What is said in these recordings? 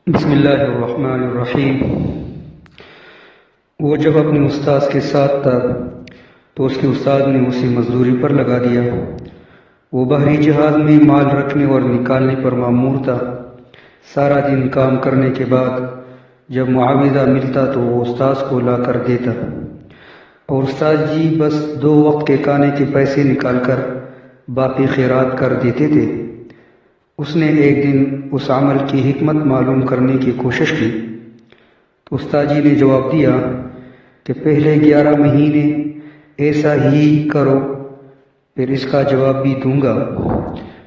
بسم اللہ الرحمن الرحیم۔ وہ جب اپنے استاذ کے ساتھ تھا تو اس کے استاد نے اسے مزدوری پر لگا دیا۔ وہ بحری جہاز میں مال رکھنے اور نکالنے پر مامور تھا۔ سارا دن کام کرنے کے بعد جب معاوضہ ملتا تو وہ استاذ کو لا کر دیتا، اور استاد جی بس 2 وقت کے کھانے کے پیسے نکال کر باقی خیرات کر دیتے تھے۔ اس نے ایک دن اس عمل کی حکمت معلوم کرنے کی کوشش کی تو استاد جی نے جواب دیا کہ پہلے 11 مہینے ایسا ہی کرو، پھر اس کا جواب بھی دوں گا۔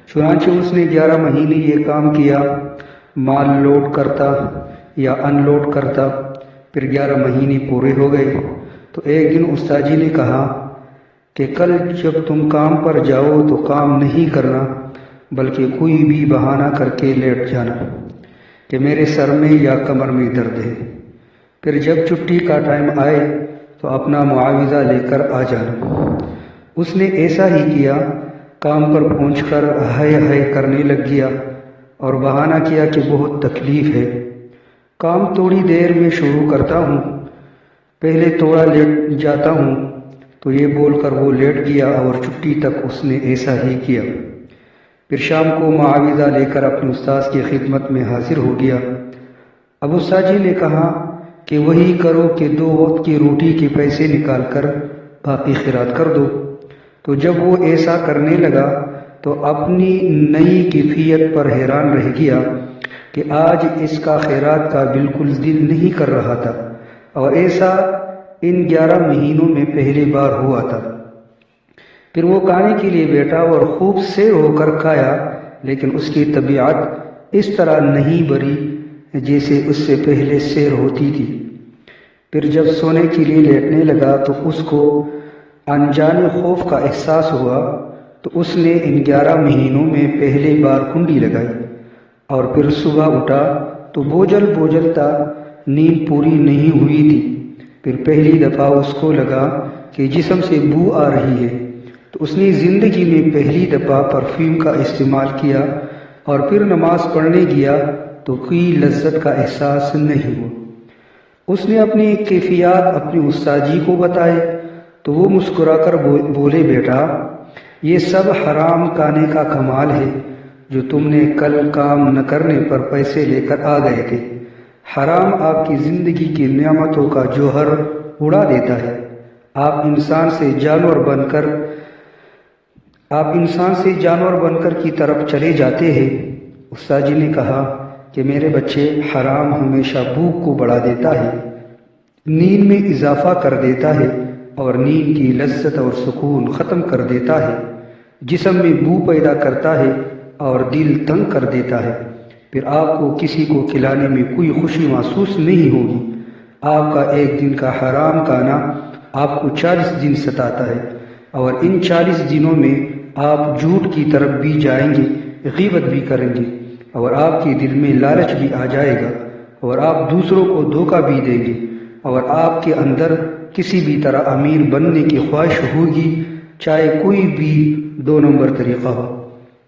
چنانچہ اس نے 11 مہینے یہ کام کیا، مال لوڈ کرتا یا ان لوڈ کرتا۔ پھر 11 مہینے پورے ہو گئے تو ایک دن استاد جی نے کہا کہ کل جب تم کام پر جاؤ تو کام نہیں کرنا، بلکہ کوئی بھی بہانہ کر کے لیٹ جانا کہ میرے سر میں یا کمر میں درد ہے۔ پھر جب چھٹی کا ٹائم آئے تو اپنا معاوضہ لے کر آ جانا۔ اس نے ایسا ہی کیا، کام پر پہنچ کر ہائے ہائے کرنے لگ گیا اور بہانہ کیا کہ بہت تکلیف ہے، کام تھوڑی دیر میں شروع کرتا ہوں، پہلے تھوڑا لیٹ جاتا ہوں۔ تو یہ بول کر وہ لیٹ گیا اور چھٹی تک اس نے ایسا ہی کیا۔ پھر شام کو معاوضہ لے کر اپنے استاذ کی خدمت میں حاضر ہو گیا۔ اب استاد جی نے کہا کہ وہی کرو کہ 2 وقت کی روٹی کے پیسے نکال کر باقی خیرات کر دو۔ تو جب وہ ایسا کرنے لگا تو اپنی نئی کیفیت پر حیران رہ گیا کہ آج اس کا خیرات کا بالکل دل نہیں کر رہا تھا، اور ایسا ان 11 مہینوں میں پہلی بار ہوا تھا۔ پھر وہ کھانے کے لیے بیٹھا اور خوب سیر ہو کر کھایا، لیکن اس کی طبیعت اس طرح نہیں بری جیسے اس سے پہلے سیر ہوتی تھی۔ پھر جب سونے کے لیے لیٹنے لگا تو اس کو انجانے خوف کا احساس ہوا، تو اس نے ان 11 مہینوں میں پہلی بار کنڈی لگائی، اور پھر صبح اٹھا تو بوجھل بوجھل تھا، نیند پوری نہیں ہوئی تھی۔ پھر پہلی دفعہ اس کو لگا کہ جسم سے بو آ رہی ہے، تو اس نے زندگی میں پہلی دفعہ پرفیوم کا استعمال کیا، اور پھر نماز پڑھنے گیا تو کوئی لذت کا احساس نہیں ہوا۔ اس نے اپنی کیفیات اپنے استاد جی کو بتائے تو وہ مسکرا کر بولے، بیٹا یہ سب حرام کھانے کا کمال ہے جو تم نے کل کام نہ کرنے پر پیسے لے کر آ گئے تھے۔ حرام آپ کی زندگی کی نعمتوں کا جوہر اڑا دیتا ہے۔ آپ انسان سے جانور بن کر کی طرف چلے جاتے ہیں۔ استاد جی نے کہا کہ میرے بچے، حرام ہمیشہ بھوک کو بڑھا دیتا ہے، نیند میں اضافہ کر دیتا ہے، اور نیند کی لذت اور سکون ختم کر دیتا ہے، جسم میں بو پیدا کرتا ہے اور دل تنگ کر دیتا ہے۔ پھر آپ کو کسی کو کھلانے میں کوئی خوشی محسوس نہیں ہوگی۔ آپ کا ایک دن کا حرام کھانا آپ کو 40 دن ستاتا ہے، اور ان 40 دنوں میں آپ جھوٹ کی طرف بھی جائیں گے، غیبت بھی کریں گے، اور آپ کے دل میں لالچ بھی آ جائے گا، اور آپ دوسروں کو دھوکہ بھی دیں گے، اور آپ کے اندر کسی بھی طرح امیر بننے کی خواہش ہوگی، چاہے کوئی بھی 2 نمبر طریقہ ہو۔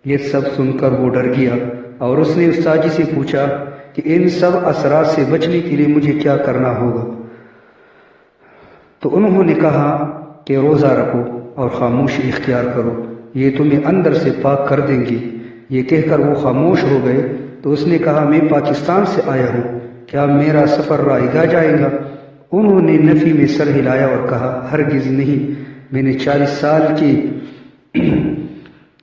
یہ سب سن کر وہ ڈر گیا، اور اس نے استاد جی سے پوچھا کہ ان سب اثرات سے بچنے کے لیے مجھے کیا کرنا ہوگا؟ تو انہوں نے کہا کہ روزہ رکھو اور خاموشی اختیار کرو، یہ تمہیں اندر سے پاک کر دیں گے۔ یہ کہہ کر وہ خاموش ہو گئے۔ تو اس نے کہا، میں پاکستان سے آیا ہوں، کیا میرا سفر رائے گاہ جائے گا؟ انہوں نے نفی میں سر ہلایا اور کہا، ہرگز نہیں، میں نے 40 سال کی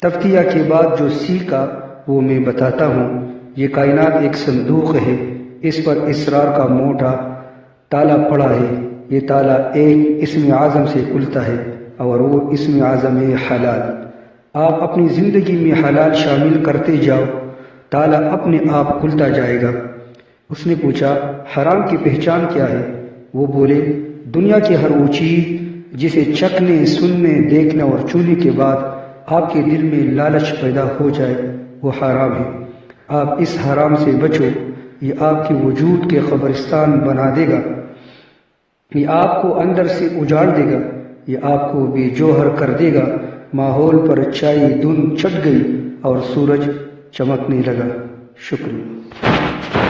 تفتیہ کے بعد جو سیکھا وہ میں بتاتا ہوں۔ یہ کائنات ایک صندوق ہے، اس پر اسرار کا موٹا تالا پڑا ہے۔ یہ تالا ایک اسم اعظم سے کھلتا ہے، اور وہ اسم اعظم ہے حلال۔ آپ اپنی زندگی میں حلال شامل کرتے جاؤ، تالا اپنے آپ کھلتا جائے گا۔ اس نے پوچھا، حرام کی پہچان کیا ہے؟ وہ بولے، دنیا کی ہر وہ چیز جسے چکھنے، سننے، دیکھنے اور چھونے کے بعد آپ کے دل میں لالچ پیدا ہو جائے وہ حرام ہے۔ آپ اس حرام سے بچو، یہ آپ کے وجود کے قبرستان بنا دے گا، یہ آپ کو اندر سے اجاڑ دے گا، یہ آپ کو بے جوہر کر دے گا۔ ماحول پر چھائی دھند چھٹ گئی اور سورج چمکنے لگا۔ شکریہ۔